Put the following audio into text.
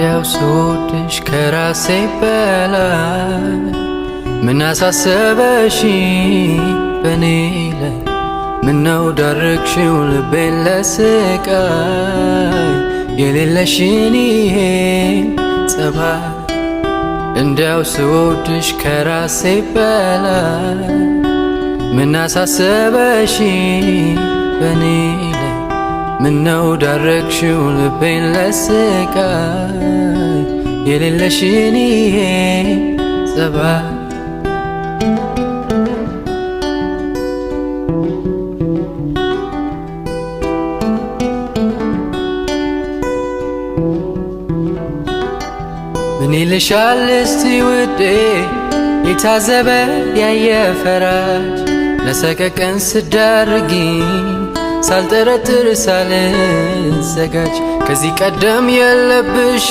እንዲያው ስወድሽ ከራሴ በላይ ምን አሳሰበሽ በኔ ላይ ምነው ዳረግሽው ልቤን ለስቃይ የሌለሽን ይሄን ጸባይ እንዲያው ስወድሽ ከራሴ በላይ ምን አሳሰበሽ በኔ ላይ ምነው ዳረግሽው ልቤን ለስቃይ የሌለሽን ይሄን ጸባይ ምን ይልሻል እስቲ ውዴ የታዘበ ያየ ፈራጅ ለሰቀቀን ስዳርጊኝ ሳልጠረጥር ሳልዘጋጅ ከዚህ ቀደም የለብሽ